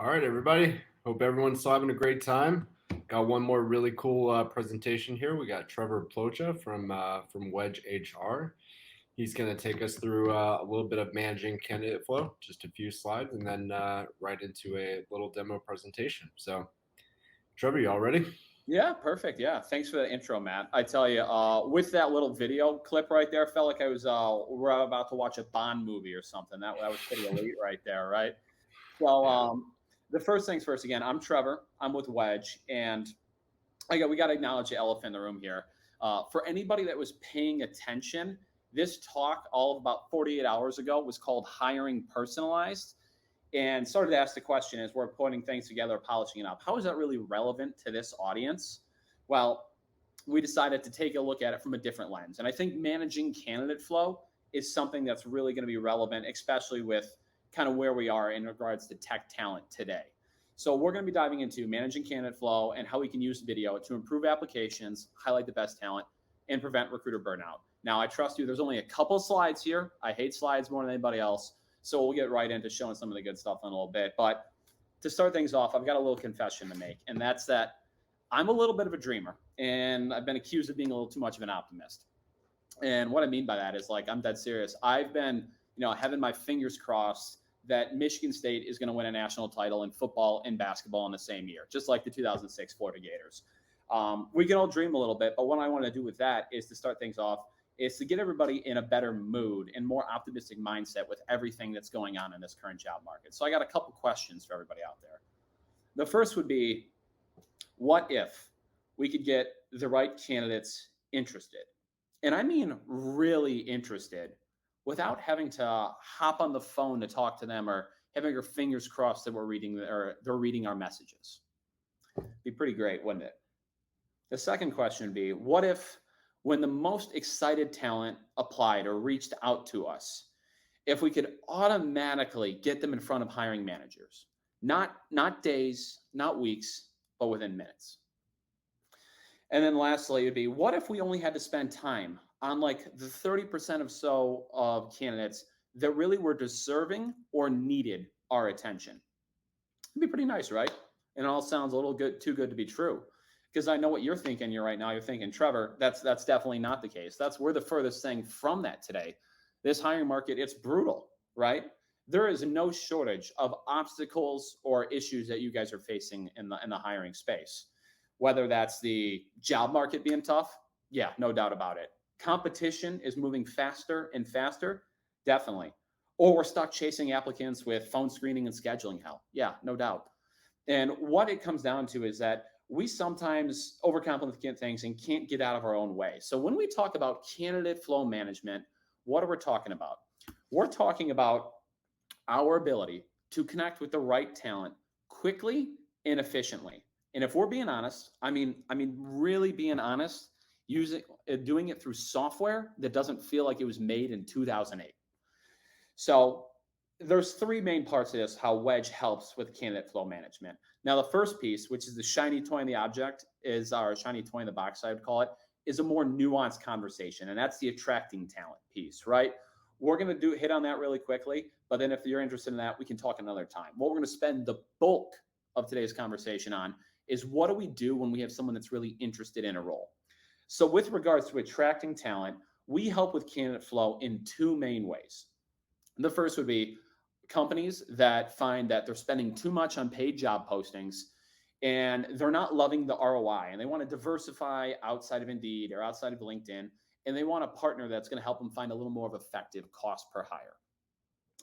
All right, everybody. Hope everyone's still having a great time. Got one more really cool presentation here. We got Trevor Ploucha from Wedge HR. He's going to take us through a little bit of managing candidate flow, just a few slides, and then right into a little demo presentation. So, Trevor, you all ready? Yeah, perfect. Yeah, thanks for the intro, Matt. I tell you, with that little video clip right there, felt like I was we're about to watch a Bond movie or something. That was pretty elite right there, right? So, Yeah. the first things first. Again, I'm Trevor. I'm with Wedge, and we got to acknowledge the elephant in the room here. For anybody that was paying attention, this talk all of about 48 hours ago was called "Hiring Personalized." And started to ask the question as we're putting things together, polishing it up. How is that really relevant to this audience? Well, we decided to take a look at it from a different lens. And I think managing candidate flow is something that's really going to be relevant, especially with kind of where we are in regards to tech talent today. So we're going to be diving into managing candidate flow and how we can use video to improve applications, highlight the best talent, and prevent recruiter burnout. Now, I trust you. There's only a couple of slides here. I hate slides more than anybody else. So we'll get right into showing some of the good stuff in a little bit. But to start things off, I've got a little confession to make, and that's that I'm a little bit of a dreamer, and I've been accused of being a little too much of an optimist. And what I mean by that is, like, I'm dead serious. I've been, having my fingers crossed that Michigan State is going to win a national title in football and basketball in the same year, just like the 2006 Florida Gators. We can all dream a little bit, but what I want to do with that is to start things off is to get everybody in a better mood and more optimistic mindset with everything that's going on in this current job market. So I got a couple questions for everybody out there. The first would be, what if we could get the right candidates interested? And I mean really interested without having to hop on the phone to talk to them or having your fingers crossed that we're reading or they're reading our messages. Be pretty great, wouldn't it? The second question would be, what if when the most excited talent applied or reached out to us, if we could automatically get them in front of hiring managers, not days, not weeks, but within minutes. And then lastly, it'd be, what if we only had to spend time on like the 30% of so of candidates that really were deserving or needed our attention? It'd be pretty nice, right? And it all sounds a little good, too good to be true. Because I know what you're thinking. You're right now. You're thinking, Trevor, that's definitely not the case. We're the furthest thing from that today. This hiring market, it's brutal, right? There is no shortage of obstacles or issues that you guys are facing in the hiring space. Whether that's the job market being tough, yeah, no doubt about it. Competition is moving faster and faster, definitely. Or we're stuck chasing applicants with phone screening and scheduling hell. Yeah, no doubt. And what it comes down to is that we sometimes overcomplicate things and can't get out of our own way. So when we talk about candidate flow management, what are we talking about? We're talking about our ability to connect with the right talent quickly and efficiently. And if we're being honest, I mean really being honest, doing it through software that doesn't feel like it was made in 2008. So there's three main parts of this, how Wedge helps with candidate flow management. Now, the first piece, which is the shiny toy in the object, is our shiny toy in the box, I would call it, is a more nuanced conversation. And that's the attracting talent piece, right? We're going to hit on that really quickly. But then if you're interested in that, we can talk another time. What we're going to spend the bulk of today's conversation on is, what do we do when we have someone that's really interested in a role? So with regards to attracting talent, we help with candidate flow in two main ways. The first would be companies that find that they're spending too much on paid job postings and they're not loving the ROI, and they want to diversify outside of Indeed or outside of LinkedIn, and they want a partner that's going to help them find a little more of effective cost per hire.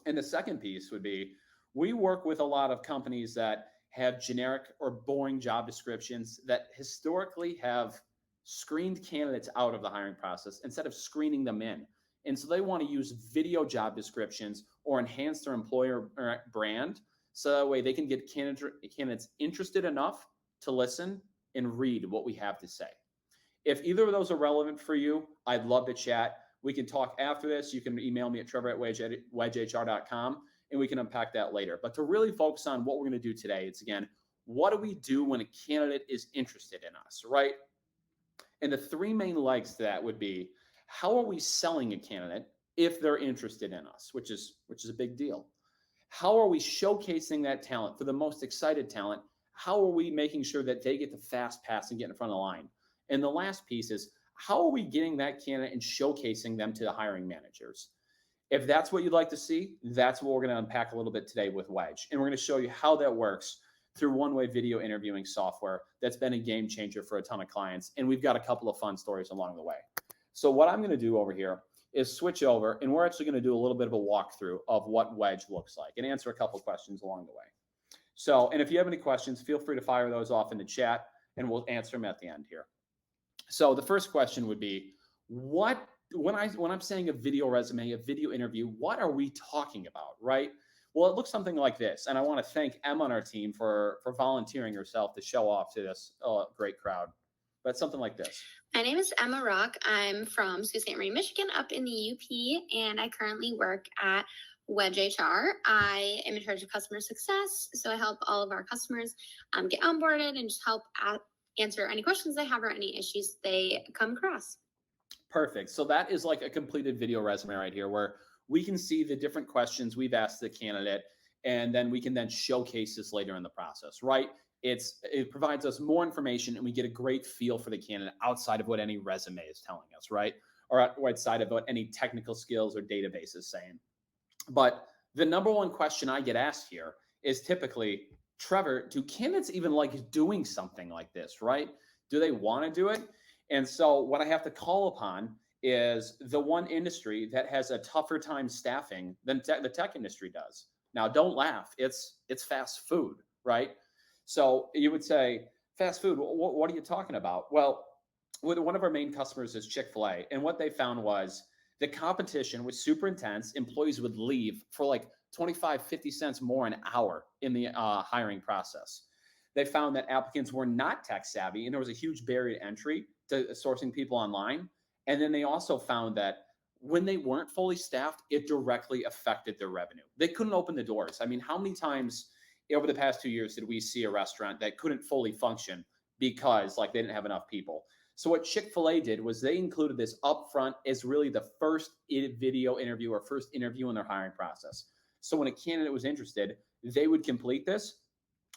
And the second piece would be, we work with a lot of companies that have generic or boring job descriptions that historically have screened candidates out of the hiring process instead of screening them in. And so they want to use video job descriptions or enhance their employer brand, so that way they can get candidates interested enough to listen and read what we have to say. If either of those are relevant for you, I'd love to chat. We can talk after this. You can email me at trevor@wedgehr.com, and we can unpack that later. But to really focus on what we're going to do today, it's, again, what do we do when a candidate is interested in us, right? And the three main legs to that would be, how are we selling a candidate if they're interested in us, which is a big deal? How are we showcasing that talent for the most excited talent? How are we making sure that they get the fast pass and get in front of the line? And the last piece is, how are we getting that candidate and showcasing them to the hiring managers? If that's what you'd like to see, that's what we're going to unpack a little bit today with Wedge. And we're going to show you how that works through one-way video interviewing software that's been a game changer for a ton of clients. And we've got a couple of fun stories along the way. So what I'm going to do over here is switch over, and we're actually going to do a little bit of a walkthrough of what Wedge looks like and answer a couple of questions along the way. So, and if you have any questions, feel free to fire those off in the chat, and we'll answer them at the end here. So the first question would be, when I'm saying a video resume, a video interview, what are we talking about, right? Well, it looks something like this, and I want to thank Em on our team for volunteering herself to show off to this great crowd. But something like this. My name is Emma Rock. I'm from Sault Ste. Marie, Michigan, up in the UP, and I currently work at Wedge HR. I am in charge of customer success, so I help all of our customers get onboarded and just help answer any questions they have or any issues they come across. Perfect. So that is like a completed video resume right here, where we can see the different questions we've asked the candidate, and then we can then showcase this later in the process, right? It provides us more information, and we get a great feel for the candidate outside of what any resume is telling us, right? Or outside of what any technical skills or database is saying. But the number one question I get asked here is typically, Trevor, do candidates even like doing something like this, right? Do they want to do it? And so what I have to call upon is the one industry that has a tougher time staffing than the tech industry does. Now, don't laugh. It's fast food, right? So you would say, fast food, what are you talking about? Well, one of our main customers is Chick-fil-A. And what they found was the competition was super intense. Employees would leave for like 25, 50 cents more an hour in the hiring process. They found that applicants were not tech savvy, and there was a huge barrier to entry to sourcing people online. And then they also found that when they weren't fully staffed, it directly affected their revenue. They couldn't open the doors. I mean, how many times over the past 2 years did we see a restaurant that couldn't fully function because like they didn't have enough people? So what Chick-fil-A did was they included this upfront as really the first video interview or first interview in their hiring process. So when a candidate was interested, they would complete this.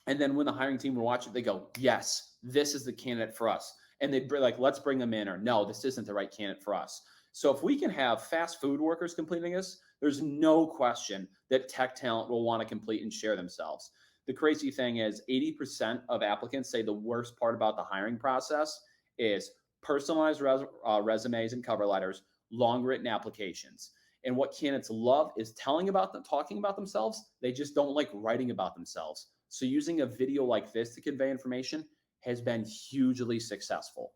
And then when the hiring team would watch it, they go, yes, this is the candidate for us. And they'd be like, let's bring them in, or no, this isn't the right candidate for us. So if we can have fast food workers completing this, there's no question that tech talent will want to complete and share themselves. The crazy thing is 80% of applicants say the worst part about the hiring process is personalized resumes and cover letters, long written applications. And what candidates love is talking about themselves. They just don't like writing about themselves. So using a video like this to convey information has been hugely successful.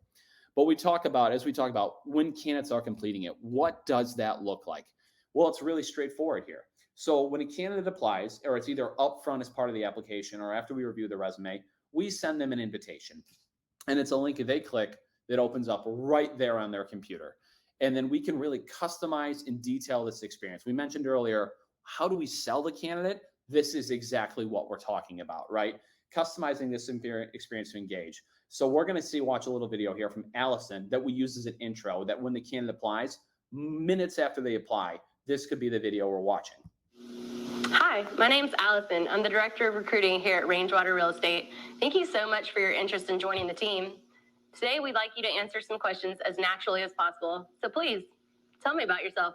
But as we talk about when candidates are completing it, what does that look like? Well, it's really straightforward here. So when a candidate applies, or it's either upfront as part of the application or after we review the resume, we send them an invitation. And it's a link they click that opens up right there on their computer. And then we can really customize and detail this experience. We mentioned earlier, how do we sell the candidate? This is exactly what we're talking about, right? Customizing this experience to engage. So we're going to watch a little video here from Allison that we use as an intro, that when the candidate applies, minutes after they apply, this could be the video we're watching. Hi, my name's Allison. I'm the Director of Recruiting here at Rangewater Real Estate. Thank you so much for your interest in joining the team. Today, we'd like you to answer some questions as naturally as possible. So please, tell me about yourself.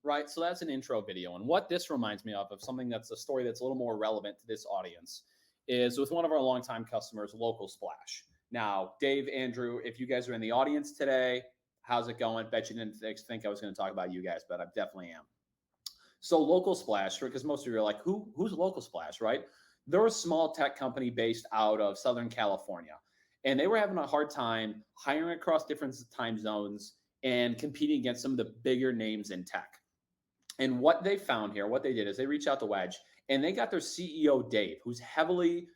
Right, so that's an intro video. And what this reminds me of something that's a story that's a little more relevant to this audience, is with one of our longtime customers, Local Splash. Now, Dave, Andrew, if you guys are in the audience today, how's it going? Bet you didn't think I was going to talk about you guys, but I definitely am. So Local Splash, because most of you are like, who's Local Splash, right? They're a small tech company based out of Southern California. And they were having a hard time hiring across different time zones and competing against some of the bigger names in tech. And what they found here, what they did is they reached out to Wedge, and they got their CEO, Dave, who's heavily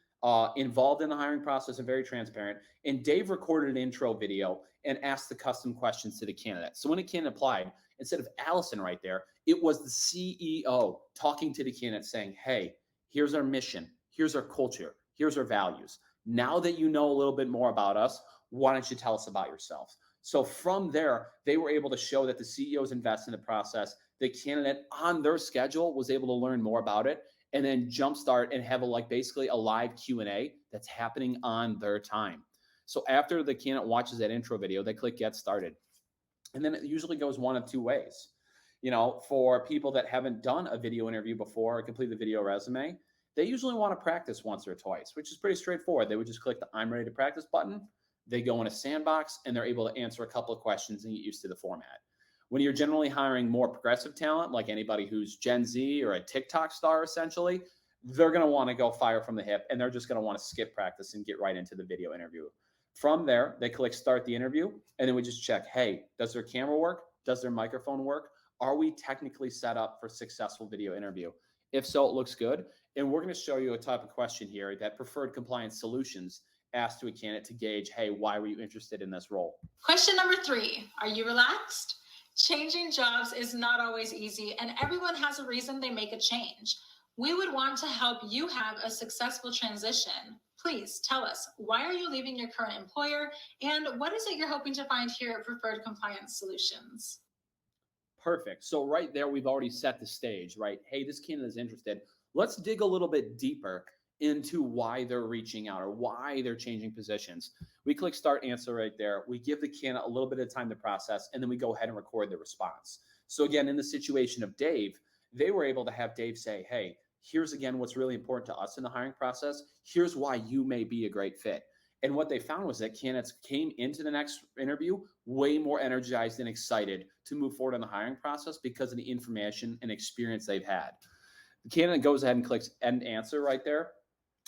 involved in the hiring process and very transparent. And Dave recorded an intro video and asked the custom questions to the candidate. So when a candidate applied, instead of Allison right there, it was the CEO talking to the candidate saying, hey, here's our mission, here's our culture, here's our values. Now that you know a little bit more about us, why don't you tell us about yourself? So from there, they were able to show that the CEOs invest in the process. the candidate on their schedule was able to learn more about it and then jumpstart and have basically a live Q&A that's happening on their time. So after the candidate watches that intro video, they click get started. And then it usually goes one of two ways. For people that haven't done a video interview before or complete the video resume, they usually want to practice once or twice, which is pretty straightforward. They would just click the I'm ready to practice button. They go in a sandbox and they're able to answer a couple of questions and get used to the format. When you're generally hiring more progressive talent, like anybody who's Gen Z or a TikTok star, essentially, they're going to want to go fire from the hip and they're just going to want to skip practice and get right into the video interview. From there, they click start the interview and then we just check, hey, does their camera work? Does their microphone work? Are we technically set up for successful video interview? If so, it looks good. And we're going to show you a type of question here that Preferred Compliance Solutions asked to a candidate to gauge, hey, why were you interested in this role? Question number 3, are you relaxed? Changing jobs is not always easy, and everyone has a reason they make a change. We would want to help you have a successful transition. Please tell us, why are you leaving your current employer, and what is it you're hoping to find here at Preferred Compliance Solutions? Perfect. So right there, we've already set the stage, right? Hey, this candidate is interested. Let's dig a little bit deeper into why they're reaching out or why they're changing positions. We click start answer right there. We give the candidate a little bit of time to process, and then we go ahead and record the response. So again, in the situation of Dave, they were able to have Dave say, hey, here's again what's really important to us in the hiring process. Here's why you may be a great fit. And what they found was that candidates came into the next interview way more energized and excited to move forward in the hiring process because of the information and experience they've had. The candidate goes ahead and clicks end answer right there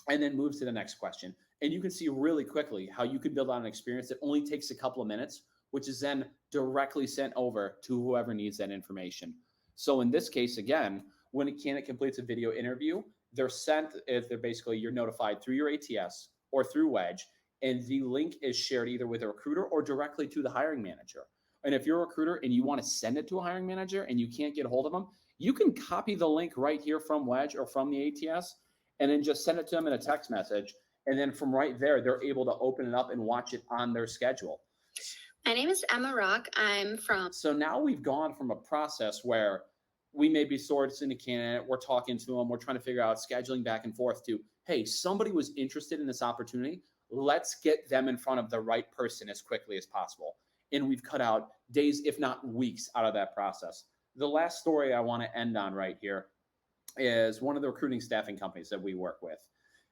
and then moves to the next question. And you can see really quickly how you can build on an experience that only takes a couple of minutes, which is then directly sent over to whoever needs that information. So in this case, again, when a candidate completes a video interview, they're sent, you're notified through your ATS or through Wedge, and the link is shared either with a recruiter or directly to the hiring manager. And if you're a recruiter and you want to send it to a hiring manager and you can't get a hold of them, you can copy the link right here from Wedge or from the ATS and then just send it to them in a text message. And then from right there, they're able to open it up and watch it on their schedule. My name is Emma Rock. I'm from. So now we've gone from a process where we may be sourcing a candidate, we're talking to them, we're trying to figure out scheduling back and forth to, hey, somebody was interested in this opportunity. Let's get them in front of the right person as quickly as possible. And we've cut out days, if not weeks, out of that process. The last story I want to end on right here is one of the recruiting staffing companies that we work with.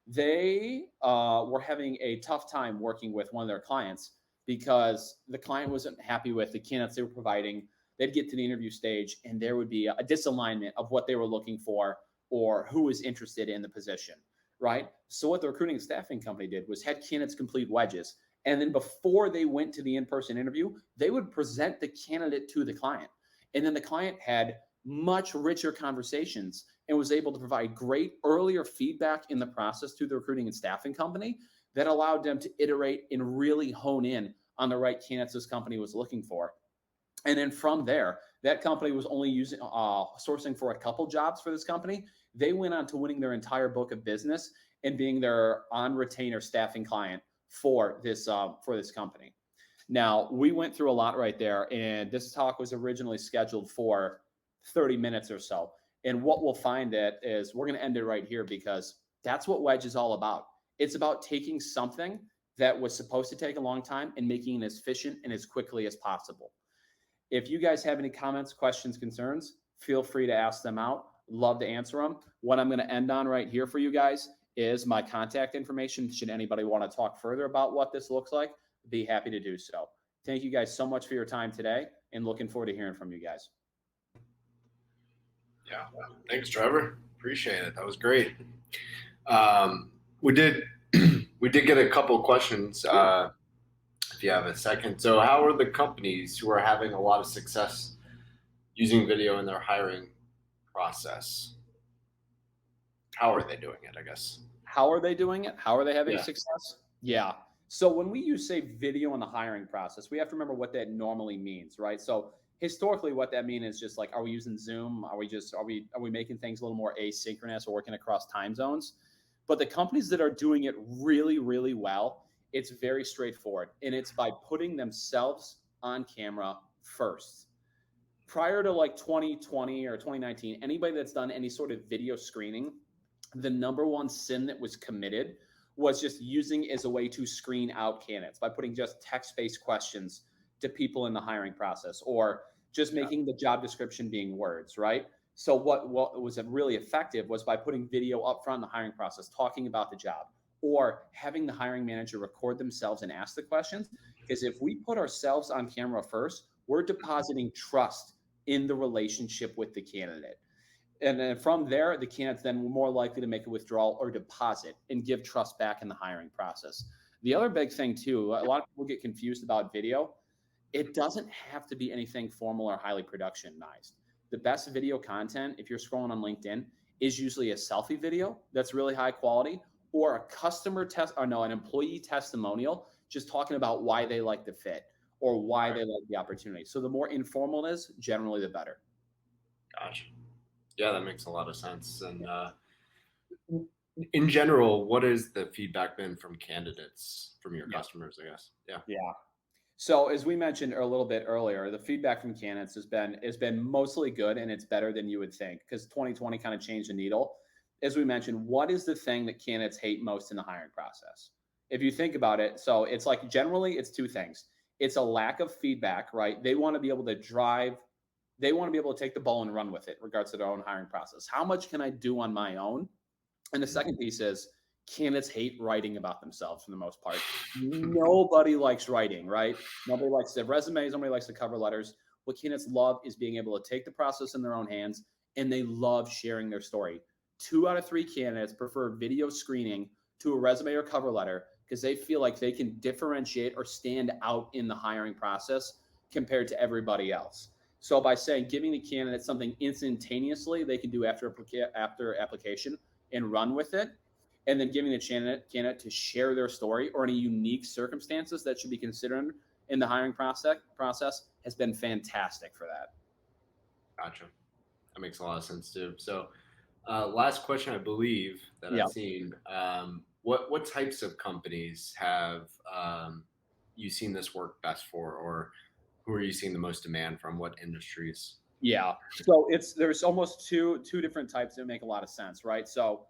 They were having a tough time working with one of their clients because the client wasn't happy with the candidates they were providing. They'd get to the interview stage and there would be a disalignment of what they were looking for or who was interested in the position, right? So what the recruiting staffing company did was had candidates complete wedges. And then before they went to the in-person interview, they would present the candidate to the client. And then the client had much richer conversations and was able to provide great earlier feedback in the process to the recruiting and staffing company that allowed them to iterate and really hone in on the right candidates this company was looking for. And then from there, that company was only sourcing for a couple jobs for this company. They went on to winning their entire book of business and being their on-retainer staffing client for this company. Now, we went through a lot right there, and this talk was originally scheduled for 30 minutes or so. And what we'll find is we're going to end it right here because that's what Wedge is all about. It's about taking something that was supposed to take a long time and making it as efficient and as quickly as possible. If you guys have any comments, questions, concerns, feel free to ask them out. Love to answer them. What I'm going to end on right here for you guys is my contact information. Should anybody want to talk further about what this looks like, be happy to do so. Thank you guys so much for your time today and looking forward to hearing from you guys. Yeah, thanks, Trevor. Appreciate it. That was great. We did get a couple of questions. If you have a second. So how are the companies who are having a lot of success using video in their hiring process? How are they doing it, I guess? How are they doing it? How are they having Yeah. success? Yeah. So when we use, say, video in the hiring process, we have to remember what that normally means, right? So historically, what that means is just like, are we using Zoom? Are we making things a little more asynchronous or working across time zones? But the companies that are doing it really, really well, it's very straightforward. And it's by putting themselves on camera first. prior to like 2020 or 2019, anybody that's done any sort of video screening, the number one sin that was committed was just using as a way to screen out candidates by putting just text-based questions to people in the hiring process, or just making the job description being words, right? So what was really effective was by putting video up front in the hiring process, talking about the job, or having the hiring manager record themselves and ask the questions. Because if we put ourselves on camera first, we're depositing trust in the relationship with the candidate. And then from there, the candidate's then more likely to make a withdrawal or deposit and give trust back in the hiring process. The other big thing too, a lot of people get confused about video. It doesn't have to be anything formal or highly productionized. The best video content, if you're scrolling on LinkedIn, is usually a selfie video that's really high quality, or a an employee testimonial, just talking about why they like the fit or why they like the opportunity. So the more informal it is, generally the better. Gotcha. Yeah, that makes a lot of sense. And in general, what has the feedback been from candidates, from your customers, I guess? Yeah. So as we mentioned a little bit earlier, the feedback from candidates has been mostly good, and it's better than you would think, because 2020 kind of changed the needle. As we mentioned, what is the thing that candidates hate most in the hiring process? If you think about it, so it's like generally it's two things. It's a lack of feedback, right? They want to be able to they want to be able to take the ball and run with it, regards to their own hiring process. How much can I do on my own? And the second piece is candidates hate writing about themselves for the most part. Nobody likes writing, right? Nobody likes their resumes. Nobody likes the cover letters. What candidates love is being able to take the process in their own hands, and they love sharing their story. 2 out of 3 candidates prefer video screening to a resume or cover letter because they feel like they can differentiate or stand out in the hiring process compared to everybody else. So by giving the candidate something instantaneously they can do after application and run with it, and then giving the candidate to share their story or any unique circumstances that should be considered in the hiring process has been fantastic for that. Gotcha. That makes a lot of sense too. So last question, I believe that I've seen, what types of companies have you seen this work best for, or who are you seeing the most demand from? What industries? Yeah. So there's almost two different types that make a lot of sense, right? So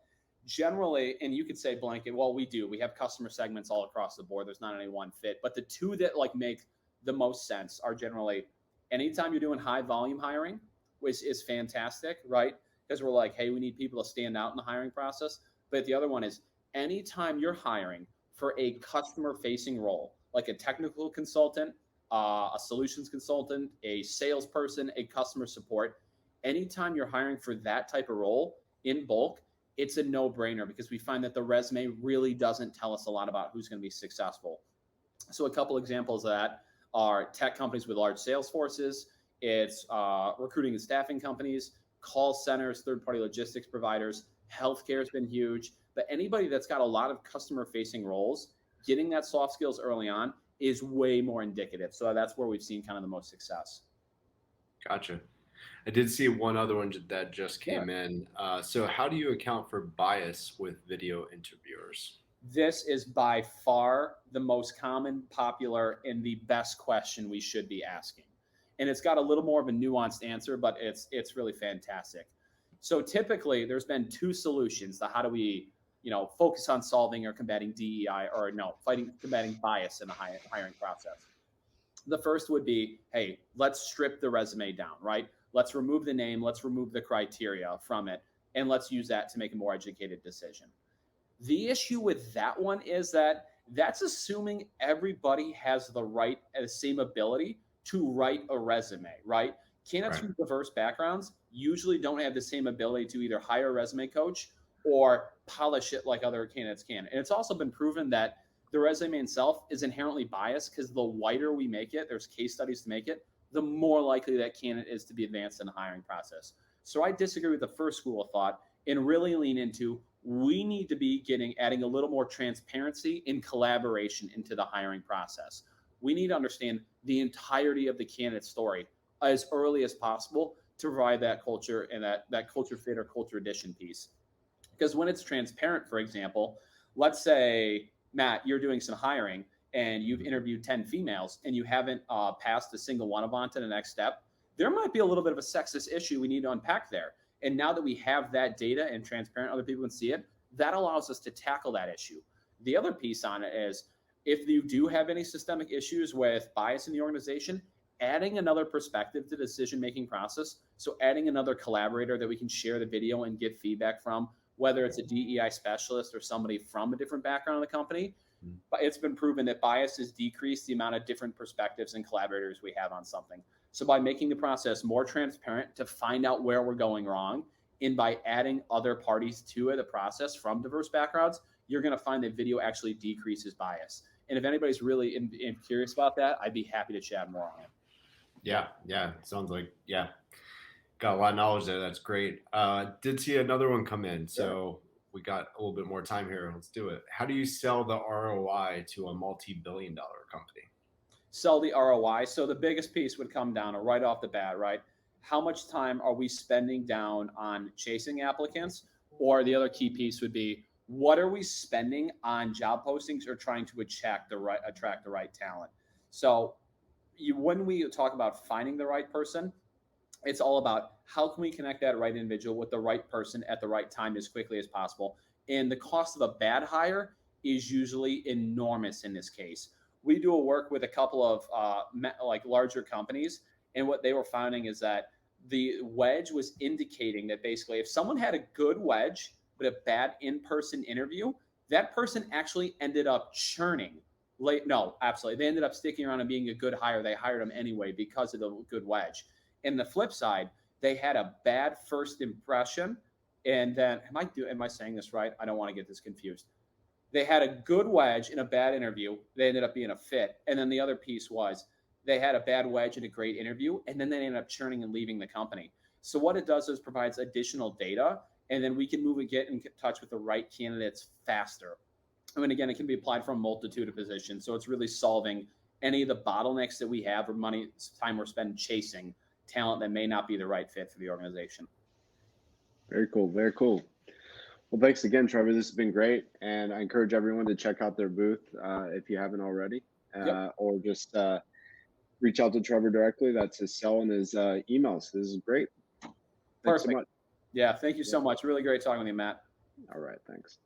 generally, and you could say blanket, well, we have customer segments all across the board. There's not any one fit, but the two that like make the most sense are generally anytime you're doing high volume hiring, which is fantastic, right? Because we're like, hey, we need people to stand out in the hiring process. But the other one is anytime you're hiring for a customer facing role, like a technical consultant, a solutions consultant, a salesperson, a customer support, anytime you're hiring for that type of role in bulk, it's a no-brainer because we find that the resume really doesn't tell us a lot about who's going to be successful. So a couple examples of that are tech companies with large sales forces. It's recruiting and staffing companies, call centers, third-party logistics providers. Healthcare has been huge. But anybody that's got a lot of customer-facing roles, getting that soft skills early on is way more indicative. So that's where we've seen kind of the most success. Gotcha. I did see one other one that just came in. So how do you account for bias with video interviewers? This is by far the most common, popular, and the best question we should be asking. And it's got a little more of a nuanced answer, but it's really fantastic. So typically there's been 2 solutions to how do we focus on solving or combating DEI combating bias in the hiring process. The first would be, hey, let's strip the resume down, right? Let's remove the name, let's remove the criteria from it, and let's use that to make a more educated decision. The issue with that one is that that's assuming everybody has the same ability to write a resume, right? Candidates from diverse backgrounds usually don't have the same ability to either hire a resume coach or polish it like other candidates can. And it's also been proven that the resume itself is inherently biased because the whiter we make it, there's case studies to make it, the more likely that candidate is to be advanced in the hiring process. So I disagree with the first school of thought and really lean into we need to be adding a little more transparency and collaboration into the hiring process. We need to understand the entirety of the candidate story as early as possible to provide that culture and that culture fit or culture addition piece. Because when it's transparent, for example, let's say, Matt, you're doing some hiring and you've interviewed 10 females and you haven't passed a single one of them on to the next step. there might be a little bit of a sexist issue we need to unpack there. And now that we have that data and transparent, other people can see it, that allows us to tackle that issue. The other piece on it is, if you do have any systemic issues with bias in the organization, adding another perspective to the decision-making process. So adding another collaborator that we can share the video and get feedback from, whether it's a DEI specialist or somebody from a different background in the company. But it's been proven that bias has decreased the amount of different perspectives and collaborators we have on something. So by making the process more transparent to find out where we're going wrong, and by adding other parties to the process from diverse backgrounds, you're going to find that video actually decreases bias. And if anybody's really curious about that, I'd be happy to chat more on it. Yeah. Sounds like, got a lot of knowledge there. That's great. Did see another one come in. So we got a little bit more time here. Let's do it. How do you sell the ROI to a multi-billion-dollar company? Sell the ROI. So the biggest piece would come down right off the bat, right? How much time are we spending down on chasing applicants? Or the other key piece would be, what are we spending on job postings or trying to attract the right talent? So when we talk about finding the right person, it's all about how can we connect that right individual with the right person at the right time as quickly as possible. And the cost of a bad hire is usually enormous in this case. We do a work with a couple of larger companies, and what they were finding is that the Wedge was indicating that basically if someone had a good Wedge but a bad in-person interview, that person actually ended up churning. Absolutely. They ended up sticking around and being a good hire. They hired them anyway because of the good Wedge. And the flip side, they had a bad first impression. And then, am I saying this right? I don't want to get this confused. They had a good Wedge in a bad interview. They ended up being a fit. And then the other piece was they had a bad Wedge in a great interview, and then they ended up churning and leaving the company. So what it does is provides additional data, and then we can move and get in touch with the right candidates faster. I mean, again, it can be applied for a multitude of positions. So it's really solving any of the bottlenecks that we have or time we're spending chasing talent that may not be the right fit for the organization. Very cool. Very cool. Well, thanks again, Trevor. This has been great. And I encourage everyone to check out their booth if you haven't already, or just reach out to Trevor directly. That's his cell and his email. So this is great. Thanks so much. Yeah, thank you so much. Really great talking with you, Matt. All right. Thanks.